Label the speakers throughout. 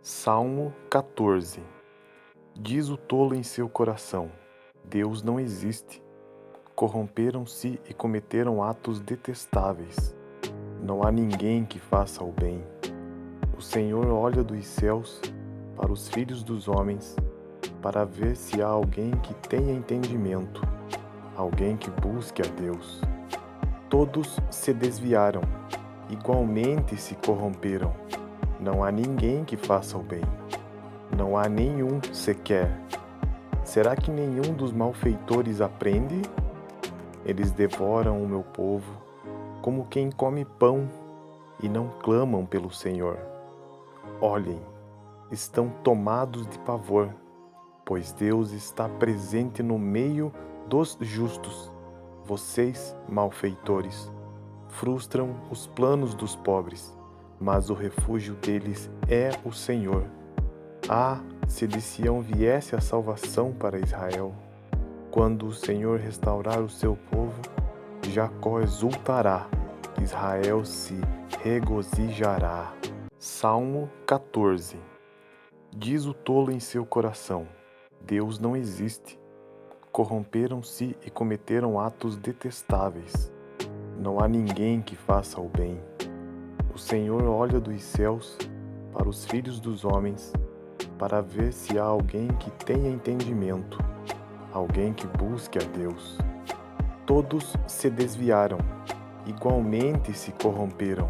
Speaker 1: Salmo 14. Diz o tolo em seu coração: Deus não existe. Corromperam-se e cometeram atos detestáveis. Não há ninguém que faça o bem. O Senhor olha dos céus para os filhos dos homens, para ver se há alguém que tenha entendimento, alguém que busque a Deus. Todos se desviaram, igualmente se corromperam. Não há ninguém que faça o bem. Não há nenhum sequer. Será que nenhum dos malfeitores aprende? Eles devoram o meu povo, como quem come pão, e não clamam pelo Senhor. Olhem, estão tomados de pavor, pois Deus está presente no meio dos justos. Vocês, malfeitores, frustram os planos dos pobres, mas o refúgio deles é o Senhor. Ah, se de Sião viesse a salvação para Israel! Quando o Senhor restaurar o seu povo, Jacó exultará, Israel se regozijará. Salmo 14. Diz o tolo em seu coração: Deus não existe. Corromperam-se e cometeram atos detestáveis. Não há ninguém que faça o bem. O Senhor olha dos céus para os filhos dos homens, para ver se há alguém que tenha entendimento, alguém que busque a Deus. Todos se desviaram, igualmente se corromperam.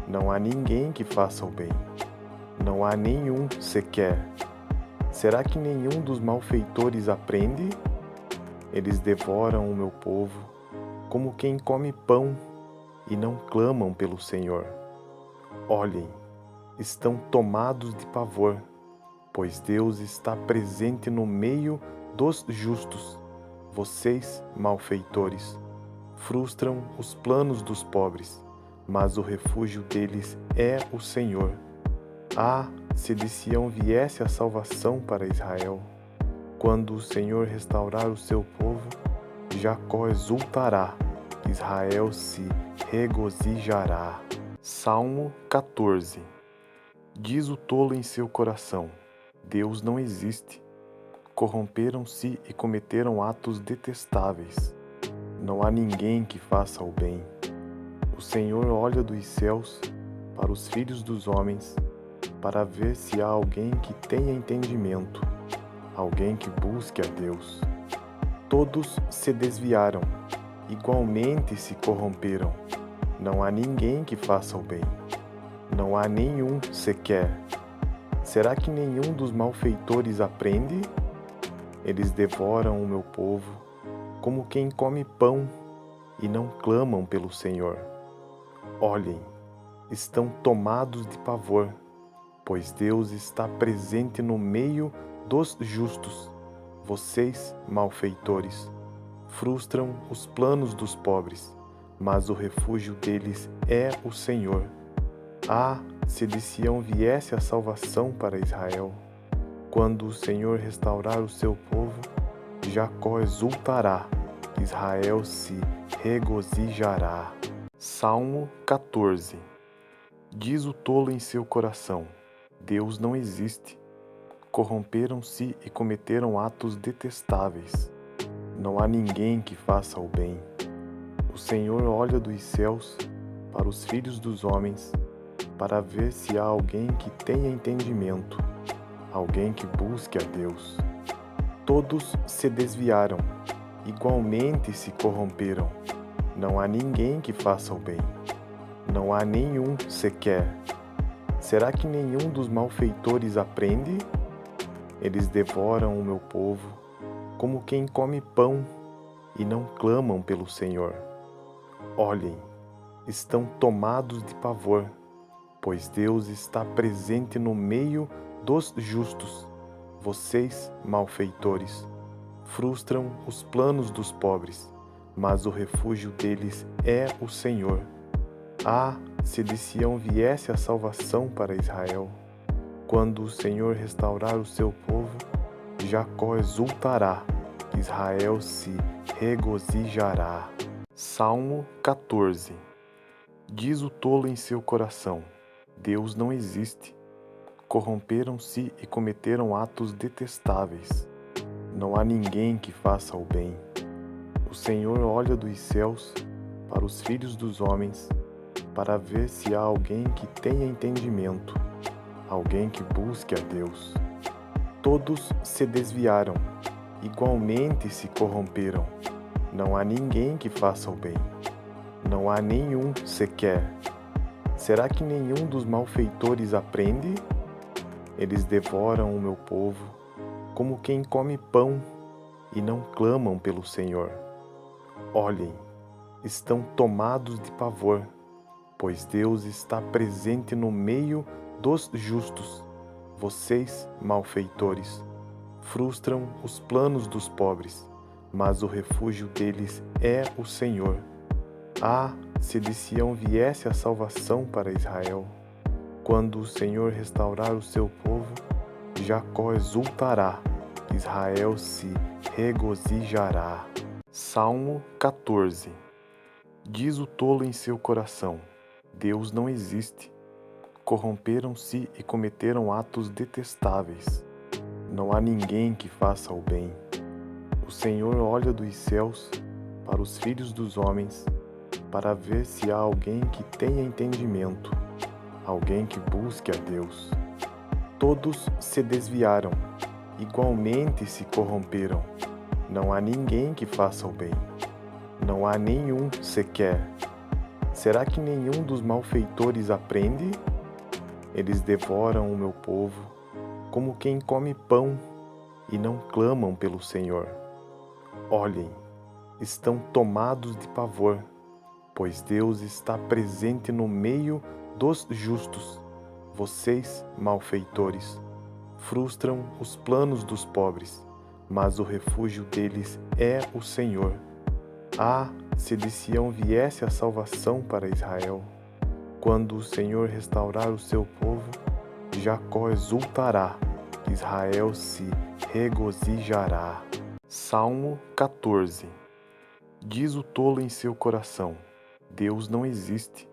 Speaker 1: Não há ninguém que faça o bem. Não há nenhum sequer. Será que nenhum dos malfeitores aprende? Eles devoram o meu povo, como quem come pão, e não clamam pelo Senhor. Olhem, estão tomados de pavor, pois Deus está presente no meio dos justos. Vocês, malfeitores, frustram os planos dos pobres, mas o refúgio deles é o Senhor. Ah, se de Sião viesse a salvação para Israel! Quando o Senhor restaurar o seu povo, Jacó exultará, Israel se regozijará. Salmo 14. Diz o tolo em seu coração: Deus não existe. Corromperam-se e cometeram atos detestáveis. Não há ninguém que faça o bem. O Senhor olha dos céus para os filhos dos homens, para ver se há alguém que tenha entendimento, alguém que busque a Deus. Todos se desviaram, igualmente se corromperam. Não há ninguém que faça o bem. Não há nenhum sequer. Será que nenhum dos malfeitores aprende? Eles devoram o meu povo, como quem come pão, e não clamam pelo Senhor. Olhem, estão tomados de pavor, pois Deus está presente no meio dos justos. Vocês, malfeitores, frustram os planos dos pobres, mas o refúgio deles é o Senhor. Ah, se de Sião viesse a salvação para Israel! Quando o Senhor restaurar o seu povo, Jacó exultará, Israel se regozijará. Salmo 14. Diz o tolo em seu coração: Deus não existe. Corromperam-se e cometeram atos detestáveis. Não há ninguém que faça o bem. O Senhor olha dos céus para os filhos dos homens, para ver se há alguém que tenha entendimento, alguém que busque a Deus. Todos se desviaram, igualmente se corromperam. Não há ninguém que faça o bem. Não há nenhum sequer. Será que nenhum dos malfeitores aprende? Eles devoram o meu povo, como quem come pão, e não clamam pelo Senhor. Olhem, estão tomados de pavor, pois Deus está presente no meio dos justos. Vocês, malfeitores, frustram os planos dos pobres, mas o refúgio deles é o Senhor. Ah, se de Sião viesse a salvação para Israel! Quando o Senhor restaurar o seu povo, Jacó exultará, Israel se regozijará. Salmo 14. Diz o tolo em seu coração: Deus não existe. corromperam-se e cometeram atos detestáveis. Não há ninguém que faça o bem. O Senhor olha dos céus para os filhos dos homens, para ver se há alguém que tenha entendimento, alguém que busque a Deus. Todos se desviaram, igualmente se corromperam. Não há ninguém que faça o bem. Não há nenhum sequer. Será que nenhum dos malfeitores aprende? Eles devoram o meu povo, como quem come pão, e não clamam pelo Senhor. Olhem, estão tomados de pavor, pois Deus está presente no meio dos justos. Vocês, malfeitores, frustram os planos dos pobres, mas o refúgio deles é o Senhor. Ah, se de Sião viesse a salvação para Israel! Quando o Senhor restaurar o seu povo, Jacó exultará, Israel se regozijará. Salmo 14. Diz o tolo em seu coração: Deus não existe. Corromperam-se e cometeram atos detestáveis. Não há ninguém que faça o bem. O Senhor olha dos céus para os filhos dos homens, para ver se há alguém que tenha entendimento, alguém que busque a Deus. Todos se desviaram, igualmente se corromperam. Não há ninguém que faça o bem. Não há nenhum sequer. Será que nenhum dos malfeitores aprende? Eles devoram o meu povo, como quem come pão, e não clamam pelo Senhor. Olhem, estão tomados de pavor, pois Deus está presente no meio dos justos. Vocês, malfeitores, frustram os planos dos pobres, mas o refúgio deles é o Senhor. Ah, se de Sião viesse a salvação para Israel! Quando o Senhor restaurar o seu povo, Jacó exultará, Israel se regozijará. Salmo 14. Diz o tolo em seu coração: Deus não existe.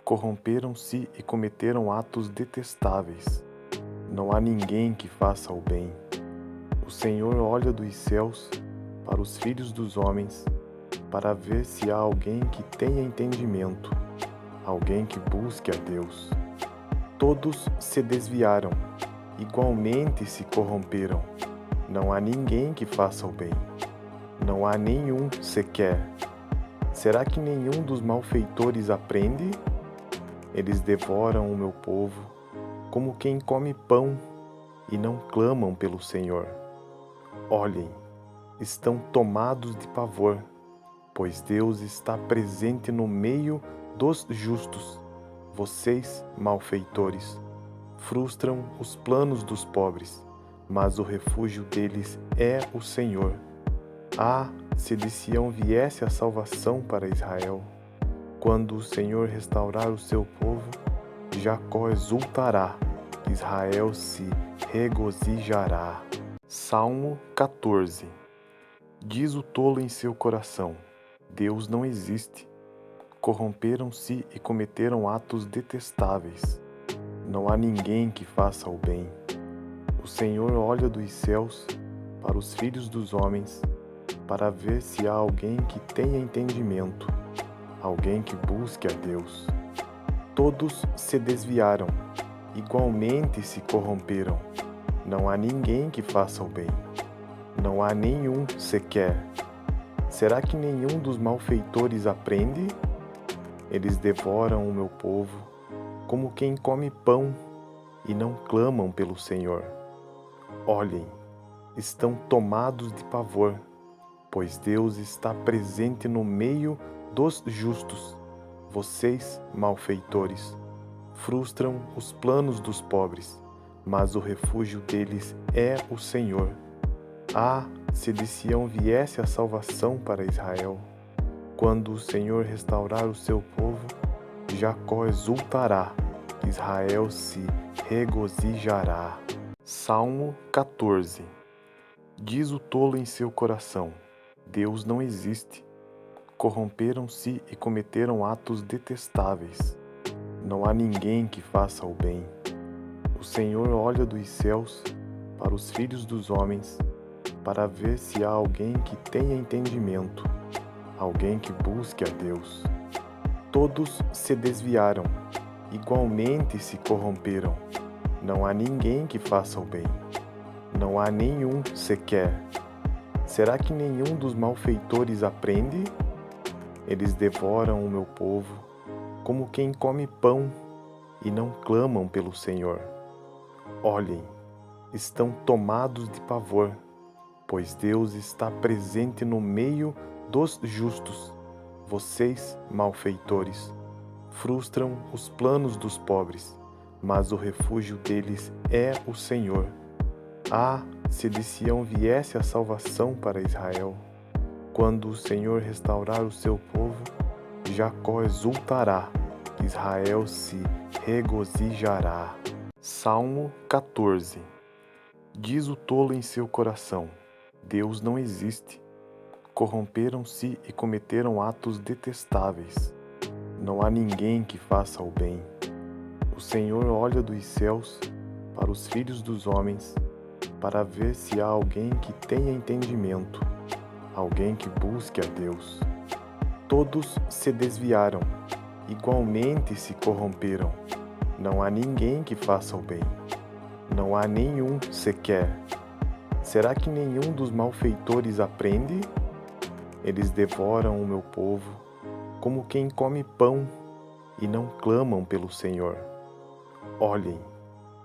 Speaker 1: Corromperam-se e cometeram atos detestáveis. Não há ninguém que faça o bem. O Senhor olha dos céus para os filhos dos homens, para ver se há alguém que tenha entendimento, alguém que busque a Deus. Todos se desviaram, igualmente se corromperam. Não há ninguém que faça o bem. Não há nenhum sequer. Será que nenhum dos malfeitores aprende? Eles devoram o meu povo, como quem come pão, e não clamam pelo Senhor. Olhem, estão tomados de pavor, pois Deus está presente no meio dos justos. Vocês, malfeitores, frustram os planos dos pobres, mas o refúgio deles é o Senhor. Ah, se de Sião viesse a salvação para Israel! Quando o Senhor restaurar o seu povo, Jacó exultará, Israel se regozijará. Salmo 14. Diz o tolo em seu coração: Deus não existe. Corromperam-se e cometeram atos detestáveis. Não há ninguém que faça o bem. O Senhor olha dos céus para os filhos dos homens, para ver se há alguém que tenha entendimento, alguém que busque a Deus. Todos se desviaram, igualmente se corromperam. Não há ninguém que faça o bem. Não há nenhum sequer. Será que nenhum dos malfeitores aprende? Eles devoram o meu povo, como quem come pão, e não clamam pelo Senhor. Olhem, estão tomados de pavor, pois Deus está presente no meio dos justos. Vocês, malfeitores, frustram os planos dos pobres, mas o refúgio deles é o Senhor. Ah, se de Sião viesse a salvação para Israel! Quando o Senhor restaurar o seu povo, Jacó exultará, Israel se regozijará. Salmo 14. Diz o tolo em seu coração: Deus não existe. Corromperam-se e cometeram atos detestáveis. Não há ninguém que faça o bem. O Senhor olha dos céus para os filhos dos homens, para ver se há alguém que tenha entendimento, alguém que busque a Deus. Todos se desviaram, igualmente se corromperam. Não há ninguém que faça o bem. Não há nenhum sequer. Será que nenhum dos malfeitores aprende? Eles devoram o meu povo, como quem come pão, e não clamam pelo Senhor. Olhem, estão tomados de pavor, pois Deus está presente no meio dos justos. Vocês, malfeitores, frustram os planos dos pobres, mas o refúgio deles é o Senhor. Ah, se de Sião viesse a salvação para Israel! Quando o Senhor restaurar o seu povo, Jacó exultará, Israel se regozijará. Salmo 14. Diz o tolo em seu coração: Deus não existe. Corromperam-se e cometeram atos detestáveis. Não há ninguém que faça o bem. O Senhor olha dos céus para os filhos dos homens, para ver se há alguém que tenha entendimento, alguém que busque a Deus. Todos se desviaram, igualmente se corromperam. Não há ninguém que faça o bem. Não há nenhum sequer. Será que nenhum dos malfeitores aprende? Eles devoram o meu povo, como quem come pão, e não clamam pelo Senhor. Olhem,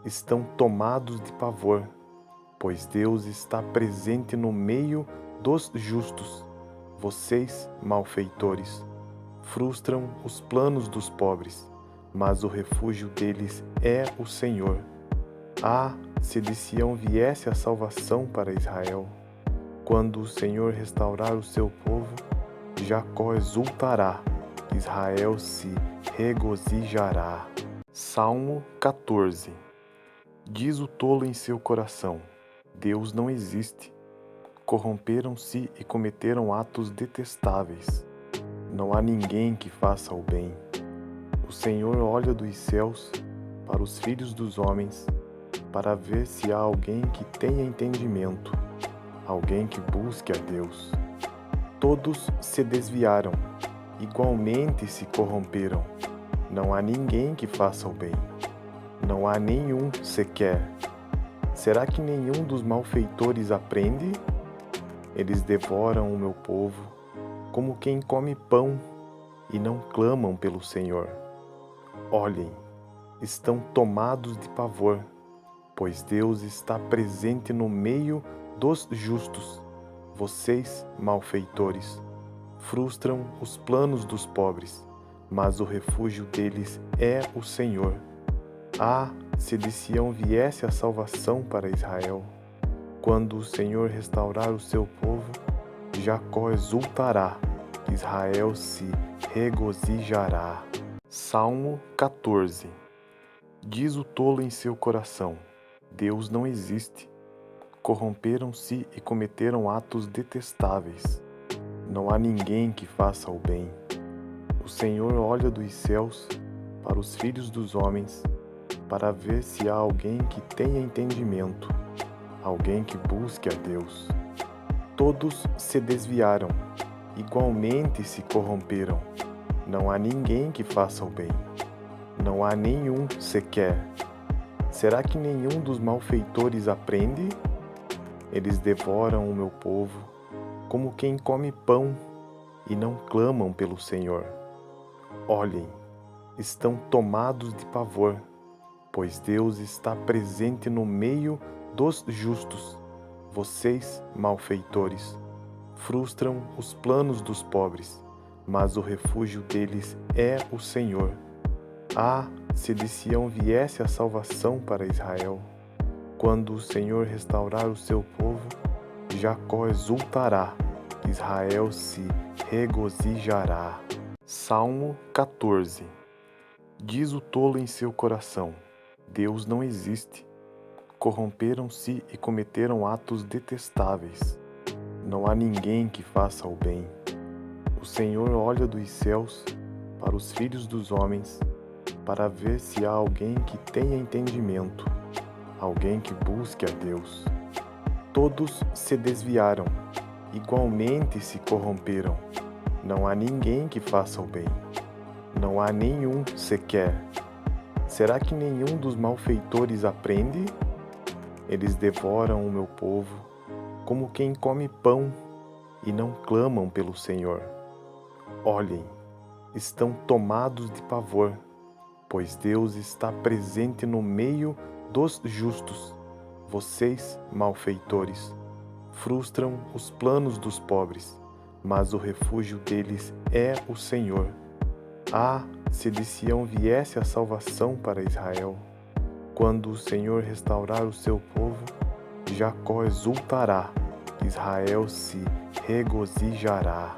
Speaker 1: estão tomados de pavor, pois Deus está presente no meio dos justos. Vocês, malfeitores, frustram os planos dos pobres, mas o refúgio deles é o Senhor. Ah, se de Sião viesse a salvação para Israel! Quando o Senhor restaurar o seu povo, Jacó exultará, Israel se regozijará. Salmo 14. Diz o tolo em seu coração: Deus não existe. Corromperam-se e cometeram atos detestáveis. Não há ninguém que faça o bem. O Senhor olha dos céus para os filhos dos homens, para ver se há alguém que tenha entendimento, alguém que busque a Deus. Todos se desviaram, igualmente se corromperam. Não há ninguém que faça o bem. Não há nenhum sequer. Será que nenhum dos malfeitores aprende? Eles devoram o meu povo, como quem come pão, e não clamam pelo Senhor. Olhem, estão tomados de pavor, pois Deus está presente no meio dos justos. Vocês, malfeitores, frustram os planos dos pobres, mas o refúgio deles é o Senhor. Ah, se de Sião viesse a salvação para Israel! Quando o Senhor restaurar o seu povo, Jacó exultará, Israel se regozijará. Salmo 14. Diz o tolo em seu coração: Deus não existe. Corromperam-se e cometeram atos detestáveis. Não há ninguém que faça o bem. O Senhor olha dos céus para os filhos dos homens, para ver se há alguém que tenha entendimento, alguém que busque a Deus. Todos se desviaram, igualmente se corromperam. Não há ninguém que faça o bem. Não há nenhum sequer. Será que nenhum dos malfeitores aprende? Eles devoram o meu povo, como quem come pão, e não clamam pelo Senhor. Olhem, estão tomados de pavor, pois Deus está presente no meio dos justos. Vocês, malfeitores, frustram os planos dos pobres, mas o refúgio deles é o Senhor. Ah, se de Sião viesse a salvação para Israel! Quando o Senhor restaurar o seu povo, Jacó exultará, Israel se regozijará. Salmo 14. Diz o tolo em seu coração: Deus não existe. Corromperam-se e cometeram atos detestáveis. Não há ninguém que faça o bem. O Senhor olha dos céus para os filhos dos homens, para ver se há alguém que tenha entendimento, alguém que busque a Deus. Todos se desviaram, igualmente se corromperam. Não há ninguém que faça o bem. Não há nenhum sequer. Será que nenhum dos malfeitores aprende? Eles devoram o meu povo como quem come pão e não clamam pelo Senhor. Olhem, estão tomados de pavor, pois Deus está presente no meio dos justos. Vocês, malfeitores, frustram os planos dos pobres, mas o refúgio deles é o Senhor. Ah, se de Sião viesse a salvação para Israel! Quando o Senhor restaurar o seu povo, Jacó exultará, Israel se regozijará.